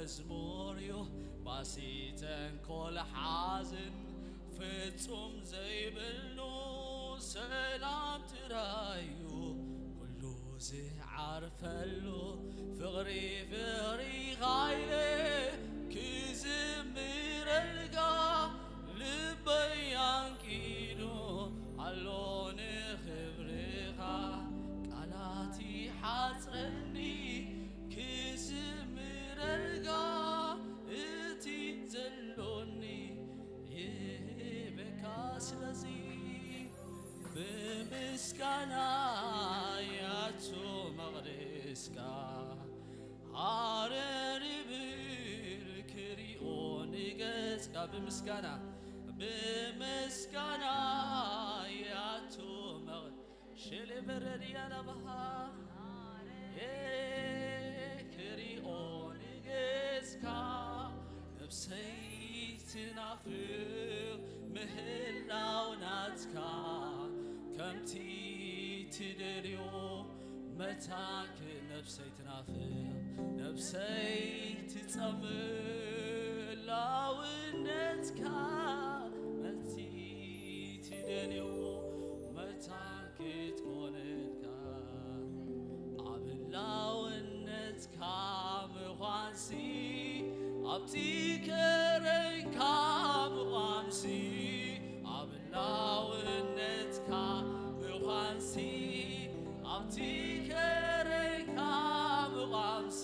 مزموريو باسيتن كل حازن ፍጹም ዘይብሉ ሰላም ትራዩ ኩሉ ዝዓርፈሉ ፍቕሪ ኻይለ ክዝምረልካ ልበይ አንቂዱ ኣሎ ንኽብርኻ ቃላት ይሓፅረኒ ክዝምረልካ እቲ ዘሎኒ ስለዚህ በምስጋና ያቱ መቅደስካ አረር ብርክሪኦን ገጽካ በምስጋና ያቱ ሽል በረድ ያለባሃ ክሪኦን ገጽካ ነፍሰይ ትናፍቅ ምህላው ናትካ ከምቲ ትደልዮ መታክ ነፍሰይ ትናፍቅ ነፍሰይ ትጸምእ ላውነትካ ከምቲ ትደልዮ መታክ ትኮነልካ አብላውነትካ ምዃንሲ ኣብቲ ከረይካ ምዃንሲ አብላውነትካ ምዃንሲ ኣብቲ ከረይካ ምዃንሲ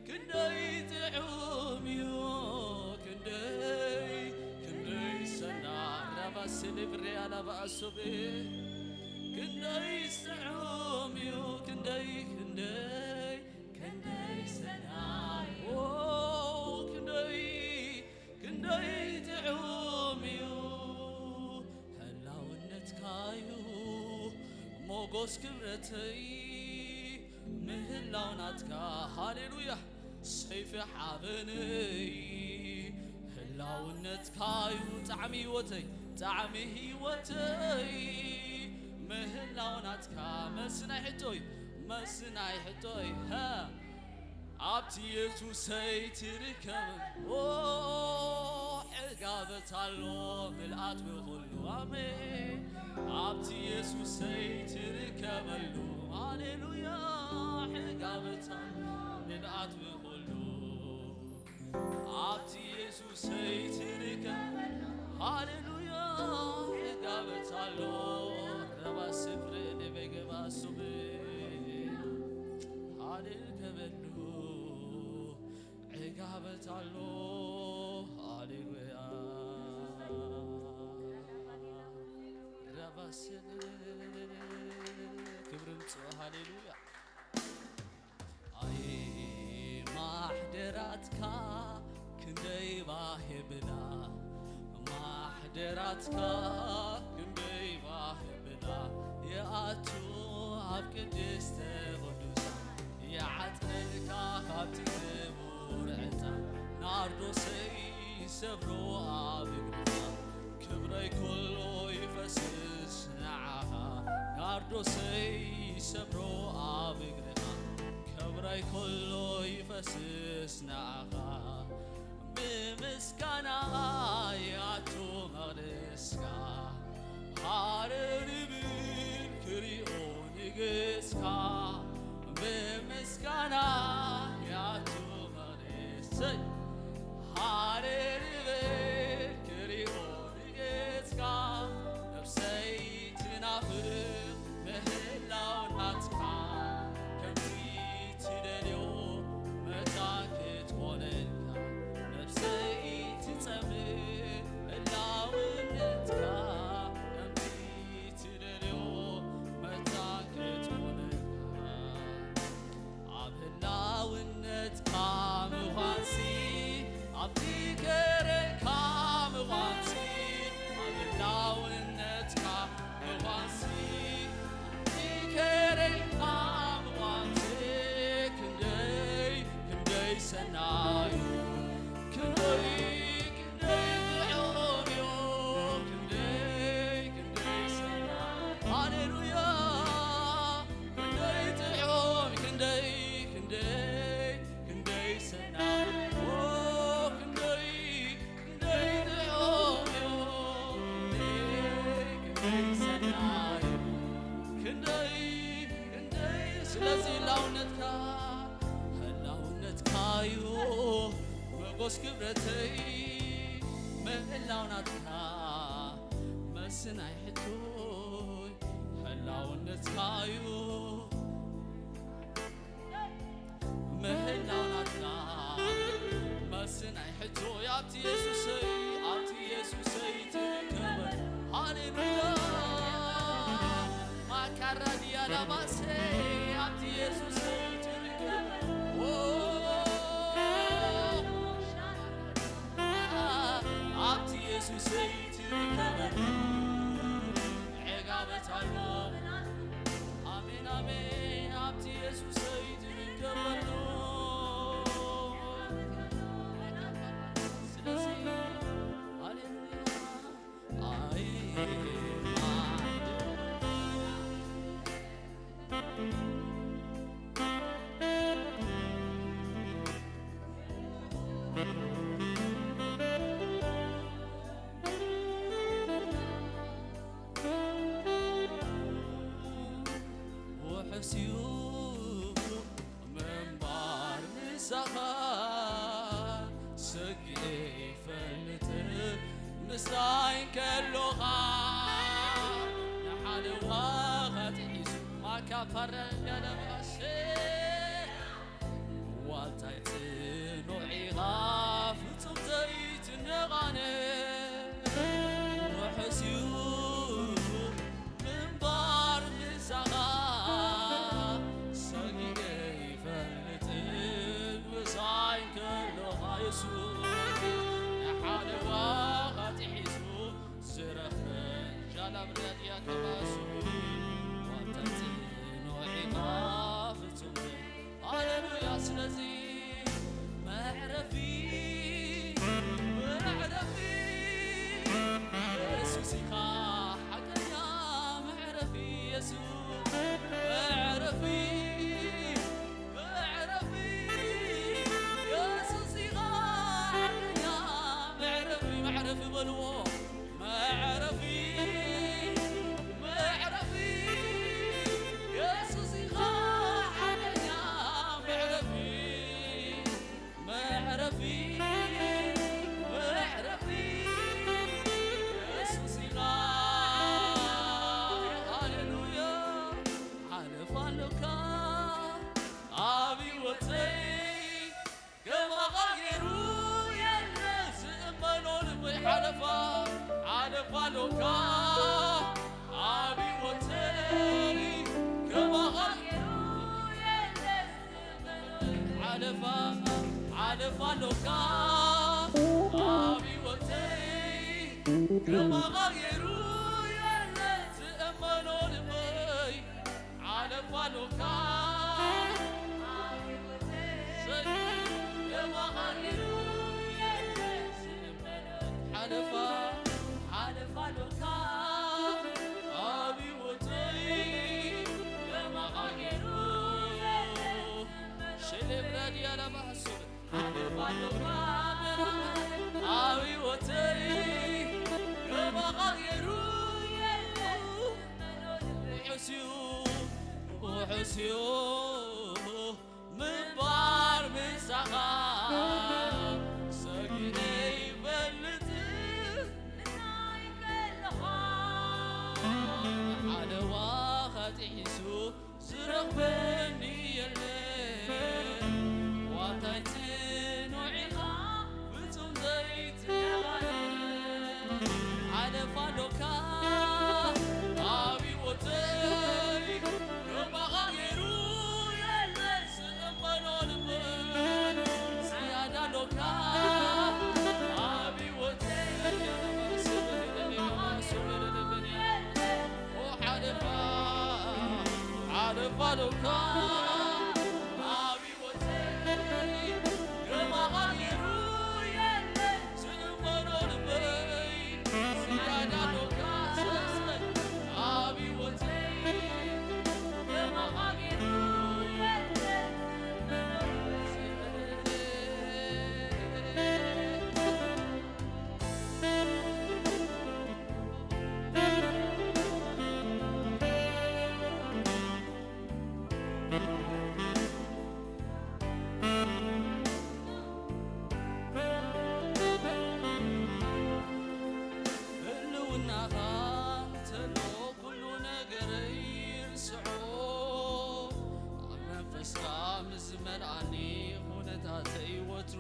ክንደይ ጥዑም እዩ ክንደይ ሰናይ ረባስሊ ብሬ አላባአሶቤ ክንደይ ጥዑም እዩ ክንደይ ሰናይ ክንደይ ጥዑም እዩ ህላውነትካዩ ሞጎስ ክብረተይ ምህላው ናትካ ሃሌሉያ ሰይፊ ሓበነይ ህላውነትካዩ ጣዕሚ ህይወተይ ምህላው ናትካ መስናይ ሕቶይ ኣብቲ ኢየሱሰይ ትርከብ ሕጋበት ኣሎ ምልኣት ብኹሉ ኣሜን ኣብቲ ኢየሱሰይ ትርከበሉ ሃሌሉያ ሕጋበት ኣሎ ምልኣት ብኹሉ ኣብቲ ኢየሱሰይ ትርከብ ሃሌሉያ ሕጋበት ኣሎ ረባስፍር ንበገባሱብ ሃሌልከበሉ ዕጋበት ኣሎ ሃሌሉያ ረባስን ክብርምፅ ሃሌሉያ አይ ማሕደራትካ ክንደይ ባሄብላ ማሕደራትካ ክንደይ ባሄብላ የኣቱ ኣብ ቅድስተ ቅዱሳን የዓጥነልካ ካብቲ ክቡር ዕጣን ናርዶሰይ ሰብሮ ኣብ እግርኻ ክብረይ ኩሉ ይፈስስ ንዓኻ ናርዶሰይ ሰብሮ ኣብ እግርኻ ክብረይ ኩሉ ይፈስስ ንዓኻ ብምስጋና ያቱ መቅደስካ ሃረር ብል ክሪኦ ንግሥካ ብምስጋና ያቱ መቅደሰይ ሃረር ብል ክሪኦ ንግሥካ ነፍሰይ ትናፍቅ ምህላው ናትካ ከምቲ ትደልዮ መታክ ትኮነልካ ነፍሰይ ትጸምእ እላውነትካ ከምቲ ትደልዮ ክርስቶስ ክብረተይ ምህላውናትካ መስናይ ሕቶይ ሕላውነትካዩ ምህላውናትካ መስናይ ሕቶይ ኣብቲ ኢየሱሰይ ትርከበን ሃሌሉያ ማካራዲያ ላባሴ ኣብቲ ኢየሱሰይ ትርከበን ኣብቲ ኢየሱሰይ ትርከበን ዕጋበታሎ ኣሜን ኣሜን ኣብቲ ኢየሱሰይ ትርከበን وحسيو من بار مسخا سقي فلت مساين كلها نحن واخد عيسو ما كفر يلبسي والتايت نوعي غاف تمتيت نغاني وحسيو من بار مسخا هاليلويا سلازي معرفي يسوسي خا حكايا معرفي يسوع معرفي يسوسي خا حكايا معرفي بلوه معرفي علفالوكا أبي وتري كما غيروا علفالوكا أبي وتري كما غيروا تأمنوا لبي علفالوكا أبي وتري كما غيروا علفا علفالوكا أبي وتري كما غيروا شلي بلادي على بحسن علفالوكا أبي وتري كما غيروا وحسيو من بار من سخاء سقيني بلد على واخد عيسو زرق بني الليل واتيتن وعيقا بتم زيت على فالوكا أبي وتري كما غيروا يلي سأمنوا لبن سيادة لوكا أبي وتري علفالوكا أبي وتري كما غيروا يلي سأمنوا لبن سيادة لوكا أبي وتري كما غيروا يلي እስካ ምዝመር ኣኒ ኹነታተይ ወትሩ